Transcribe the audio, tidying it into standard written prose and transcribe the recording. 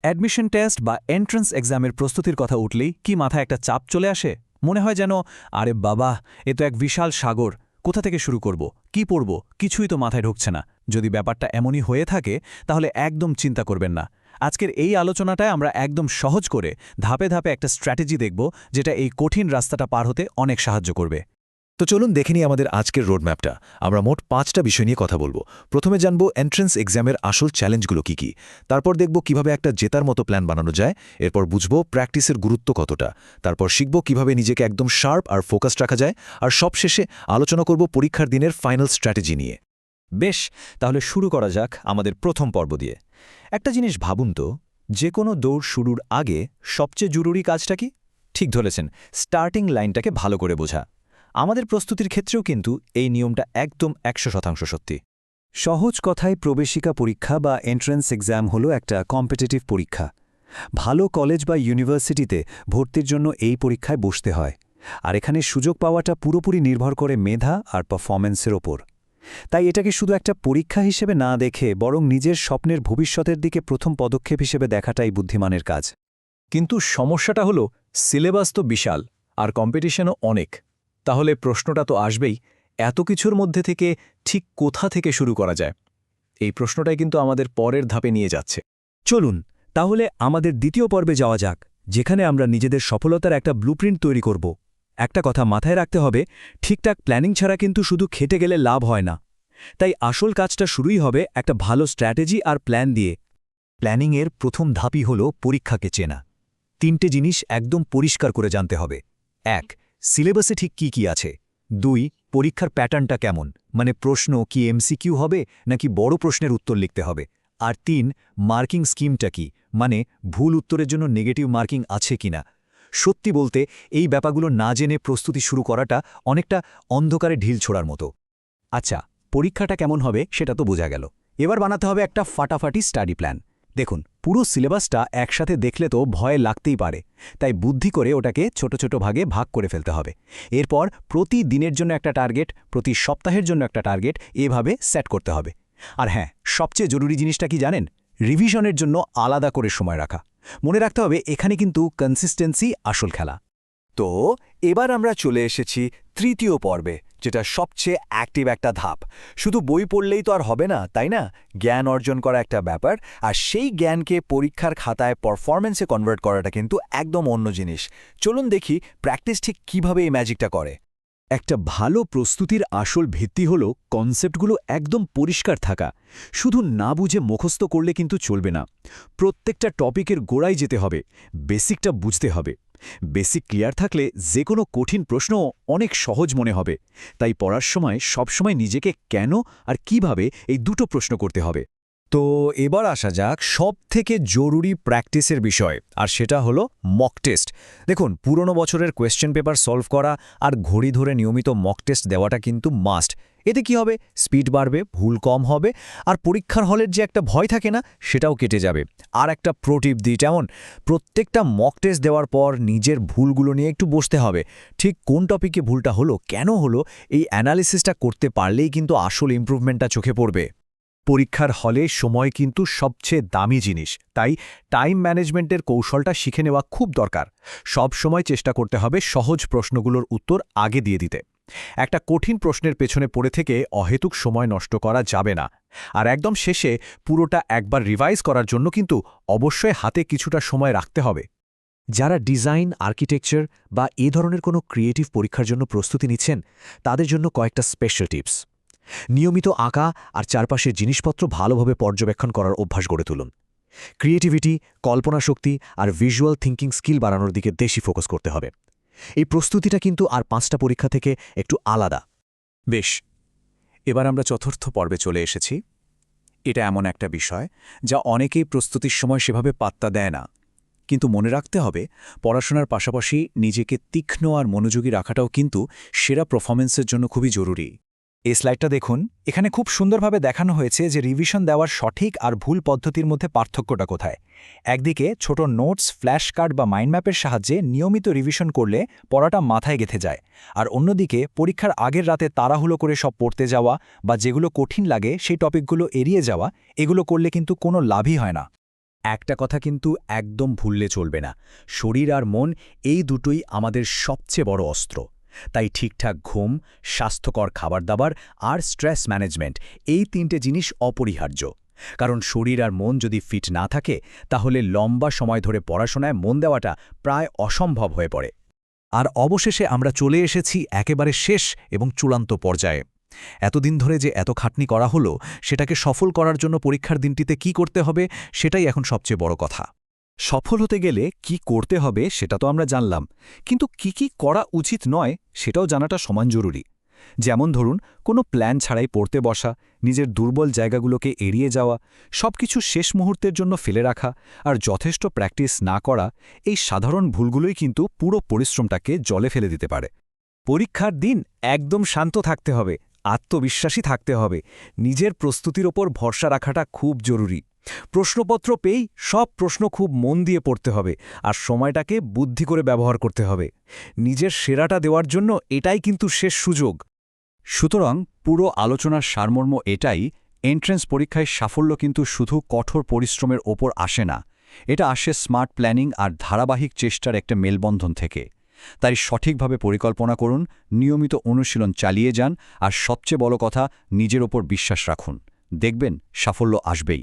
Admission test বা entrance এক্সামের প্রস্তুতির কথা উঠলেই কি মাথায় একটা চাপ চলে আসে? মনে হয় যেন আরে বাবা, এ তো এক বিশাল সাগর, কোথা থেকে শুরু করব, কি পড়ব, কিছুই তো মাথায় ঢুকছে না। যদি ব্যাপারটা এমনই হয়ে থাকে তাহলে একদম চিন্তা করবেন না। আজকের এই আলোচনাটায় আমরা একদম সহজ করে ধাপে ধাপে একটা স্ট্র্যাটেজি দেখব, যেটা এই কঠিন রাস্তাটা পার হতে অনেক সাহায্য করবে। তো চলুন দেখে নিই আমাদের আজকের রোডম্যাপটা। আমরা মোট 5টা বিষয় নিয়ে কথা বলবো। প্রথমে জানব এন্ট্রান্স এক্সামের আসল চ্যালেঞ্জগুলো কি কি। তারপর দেখব কিভাবে একটা জেতার মতো প্ল্যান বানানো যায়। এরপর বুঝব প্র্যাকটিসের গুরুত্ব কতটা। তারপর শিখব কিভাবে নিজেকে একদম শার্প আর ফোকাসড রাখা যায়। আর সবশেষে আলোচনা করব পরীক্ষার দিনের ফাইনাল স্ট্র্যাটেজি নিয়ে। বেশ, তাহলে শুরু করা যাক আমাদের প্রথম পর্ব দিয়ে। একটা জিনিস ভাবুন তো, যে কোনো দৌড় শুরুর আগে সবচেয়ে জরুরি কাজটা কি? ঠিক ধরেছেন, স্টার্টিং লাইনটাকে ভালো করে বোঝা। আমাদের প্রস্তুতির ক্ষেত্রেও কিন্তু এই নিয়মটা একদম 100% সত্যি। সহজ কথায় প্রবেশিকা পরীক্ষা বা এন্ট্রান্স এক্সাম হলো একটা কম্পিটিটিভ পরীক্ষা। ভালো কলেজ বা ইউনিভার্সিটিতে ভর্তির জন্য এই পরীক্ষায় বসতে হয়, আর এখানে সুযোগ পাওয়াটা পুরোপুরি নির্ভর করে মেধা আর পারফরম্যান্সের ওপর। তাই এটাকে শুধু একটা পরীক্ষা হিসেবে না দেখে বরং নিজের স্বপ্নের ভবিষ্যতের দিকে প্রথম পদক্ষেপ হিসেবে দেখাটাই বুদ্ধিমানের কাজ। কিন্তু সমস্যাটা হলো, সিলেবাস তো বিশাল আর কম্পিটিশনও অনেক। তাহলে প্রশ্নটা তো আসবেই, এত কিছুর মধ্যে থেকে ঠিক কোথা থেকে শুরু করা যায়? এই প্রশ্নটাই কিন্তু আমাদের পরের ধাপে নিয়ে যাচ্ছে। চলুন তাহলে আমাদের দ্বিতীয় পর্বে যাওয়া যাক, যেখানে আমরা নিজেদের সফলতার একটা ব্লুপ্রিন্ট তৈরি করব। একটা কথা মাথায় রাখতে হবে, ঠিকঠাক প্ল্যানিং ছাড়া কিন্তু শুধু খেটে গেলে লাভ হয় না। তাই আসল কাজটা শুরুই হবে একটা ভালো স্ট্র্যাটেজি আর প্ল্যান দিয়ে। প্ল্যানিংয়ের প্রথম ধাপই হল পরীক্ষাকে চেনা। 3টে জিনিস একদম পরিষ্কার করে জানতে হবে। 1. সিলেবাসে ঠিক কি কি আছে। 2. পরীক্ষার প্যাটার্নটা কেমন, মানে প্রশ্ন কি এমসিকিউ হবে নাকি বড় প্রশ্নের উত্তর লিখতে হবে। আর 3. মার্কিং স্কিমটা কি, মানে ভুল উত্তরের জন্য নেগেটিভ মার্কিং আছে কিনা। সত্যি বলতে এই ব্যাপারগুলো না জেনে প্রস্তুতি শুরু করাটা অনেকটা অন্ধকারে ঢিল ছোড়ার মতো। আচ্ছা, পরীক্ষাটা কেমন হবে সেটা তো বোঝা গেল। এবার বানাতে হবে একটা ফাটাফাটি স্টাডি প্ল্যান। দেখুন, পুরো সিলেবাসটা একসাথে দেখলে তো ভয় লাগতেই পারে, তাই বুদ্ধি করে ওটাকে ছোট ছোট ভাগে ভাগ করে ফেলতে হবে। এরপর প্রতিদিনের জন্য একটা টার্গেট, প্রতি সপ্তাহের জন্য একটা টার্গেট, এভাবে সেট করতে হবে। আর হ্যাঁ, সবচেয়ে জরুরি জিনিসটা কি জানেন? রিভিশনের জন্য আলাদা করে সময় রাখা। মনে রাখতে হবে এখানে কিন্তু কনসিস্টেন্সি আসল খেলা। তো এবার আমরা চলে এসেছি তৃতীয় পর্বে, যেটা সবচেয়ে অ্যাক্টিভ একটা ধাপ। শুধু বই পড়লেই তো আর হবে না, তাই না? জ্ঞান অর্জন করা একটা ব্যাপার, আর সেই জ্ঞানকে পরীক্ষার খাতায় পারফরম্যান্সে কনভার্ট করাটা কিন্তু একদম অন্য জিনিস। চলুন দেখি প্র্যাকটিস ঠিক কীভাবে এই ম্যাজিকটা করে। একটা ভালো প্রস্তুতির আসল ভিত্তি হল কনসেপ্টগুলো একদম পরিষ্কার থাকা। শুধু না বুঝে মুখস্থ করলে কিন্তু চলবে না। প্রত্যেকটা টপিকের গোড়ায় যেতে হবে, বেসিকটা বুঝতে হবে। বেসিক ক্লিয়ার থাকলে যে কোনো কঠিন প্রশ্ন অনেক সহজ মনে হবে। তাই পড়ার সময় সবসময় নিজেকে কেন আর কিভাবে এই দুটো প্রশ্ন করতে হবে। তো এবার আসা যাক সবথেকে জরুরি প্র্যাকটিসের বিষয়, আর সেটা হলো মক টেস্ট। দেখুন, পুরনো বছরের কোয়েশ্চেন পেপার সলভ করা আর ঘড়ি ধরে নিয়মিত মক টেস্ট দেওয়াটা কিন্তু মাস্ট। এতে কি হবে? স্পিড বাড়বে, ভুল কম হবে, আর পরীক্ষার হলের যে একটা ভয় থাকে না, সেটাও কেটে যাবে। আর একটা প্রো টিপ দিই, যেমন প্রত্যেকটা মক টেস্ট দেওয়ার পর নিজের ভুলগুলো নিয়ে একটু বসতে হবে। ঠিক কোন টপিকে ভুলটা হলো, কেন হলো, এই অ্যানালিসিসটা করতে পারলেই কিন্তু আসল ইমপ্রুভমেন্টটা চোখে পড়বে। পরীক্ষার হলে সময় কিন্তু সবচেয়ে দামি জিনিস, তাই টাইম ম্যানেজমেন্টের কৌশলটা শিখে নেওয়া খুব দরকার। সব সময় চেষ্টা করতে হবে সহজ প্রশ্নগুলোর উত্তর আগে দিয়ে দিতে। একটা কঠিন প্রশ্নের পেছনে পড়ে থেকে অহেতুক সময় নষ্ট করা যাবে না। আর একদম শেষে পুরোটা একবার রিভাইজ করার জন্য কিন্তু অবশ্যই হাতে কিছুটা সময় রাখতে হবে। যারা ডিজাইন, আর্কিটেকচার বা এ ধরনের কোনো ক্রিয়েটিভ পরীক্ষার জন্য প্রস্তুতি নিচ্ছেন, তাদের জন্য কয়েকটা স্পেশাল টিপস। নিয়মিত আঁকা আর চারপাশের জিনিসপত্র ভালোভাবে পর্যবেক্ষণ করার অভ্যাস গড়ে তুলুন। ক্রিয়েটিভিটি, কল্পনা শক্তি আর ভিজুয়াল থিঙ্কিং স্কিল বাড়ানোর দিকে বেশি ফোকাস করতে হবে। এই প্রস্তুতিটা কিন্তু আর 5টা পরীক্ষা থেকে একটু আলাদা। বেশ, এবার আমরা চতুর্থ পর্বে চলে এসেছি। এটা এমন একটা বিষয় যা অনেকেই প্রস্তুতির সময় সেভাবে পাত্তা দেয় না। কিন্তু মনে রাখতে হবে, পড়াশোনার পাশাপাশি নিজেকে তীক্ষ্ণ আর মনোযোগী রাখাটাও কিন্তু সেরা পারফরম্যান্সের জন্য খুবই জরুরি। এই স্লাইডটা দেখুন, এখানে খুব সুন্দরভাবে দেখানো হয়েছে যে রিভিশন দেওয়ার সঠিক আর ভুল পদ্ধতির মধ্যে পার্থক্যটা কোথায়। একদিকে ছোট নোটস, ফ্ল্যাশ কার্ড বা মাইন্ড ম্যাপের সাহায্যে নিয়মিত রিভিশন করলে পড়াটা মাথায় গেঁথে যায়, আর অন্যদিকে পরীক্ষার আগের রাতে তাড়াহুড়ো করে সব পড়তে যাওয়া বা যেগুলো কঠিন লাগে সেই টপিকগুলো এড়িয়ে যাওয়া, এগুলো করলে কিন্তু কোনো লাভই হয় না। একটা কথা কিন্তু একদম ভুললে চলবে না, শরীর আর মন এই দুটোই আমাদের সবচেয়ে বড় অস্ত্র। তাই ঠিকঠাক ঘুম, স্বাস্থ্যকর খাবারদাবার আর স্ট্রেস ম্যানেজমেন্ট, এই 3টে জিনিস অপরিহার্য। কারণ শরীর আর মন যদি ফিট না থাকে, তাহলে লম্বা সময় ধরে পড়াশোনায় মন দেওয়াটা প্রায় অসম্ভব হয়ে পড়ে। আর অবশেষে আমরা চলে এসেছি একেবারে শেষ এবং চূড়ান্ত পর্যায়ে। এতদিন ধরে যে এত খাটনি করা হলো, সেটাকে সফল করার জন্য পরীক্ষার দিনটিতে কি করতে হবে, সেটাই এখন সবচেয়ে বড় কথা। সফল হতে গেলে কি করতে হবে সেটা তো আমরা জানলাম, কিন্তু কি করা উচিত নয় সেটাও জানাটা সমান জরুরি। যেমন ধরুন, কোনো প্ল্যান ছাড়াই পড়তে বসা, নিজের দুর্বল জায়গাগুলোকে এড়িয়ে যাওয়া, সবকিছু শেষ মুহূর্তের জন্য ফেলে রাখা আর যথেষ্ট প্র্যাকটিস না করা, এই সাধারণ ভুলগুলোই কিন্তু পুরো পরিশ্রমটাকে জলে ফেলে দিতে পারে। পরীক্ষার দিন একদম শান্ত থাকতে হবে, আত্মবিশ্বাসী থাকতে হবে, নিজের প্রস্তুতির ওপর ভরসা রাখাটা খুব জরুরি। প্রশ্নপত্র পেয়েই সব প্রশ্ন খুব মন দিয়ে পড়তে হবে আর সময়টাকে বুদ্ধি করে ব্যবহার করতে হবে। নিজের সেরাটা দেওয়ার জন্য এটাই কিন্তু শেষ সুযোগ। সুতরাং পুরো আলোচনার সারমর্ম এটাই, এন্ট্রেন্স পরীক্ষায় সাফল্য কিন্তু শুধু কঠোর পরিশ্রমের ওপর আসে না, এটা আসে স্মার্ট প্ল্যানিং আর ধারাবাহিক চেষ্টার একটা মেলবন্ধন থেকে। তাই সঠিকভাবে পরিকল্পনা করুন, নিয়মিত অনুশীলন চালিয়ে যান আর সবচেয়ে বড় কথা, নিজের ওপর বিশ্বাস রাখুন। দেখবেন সাফল্য আসবেই।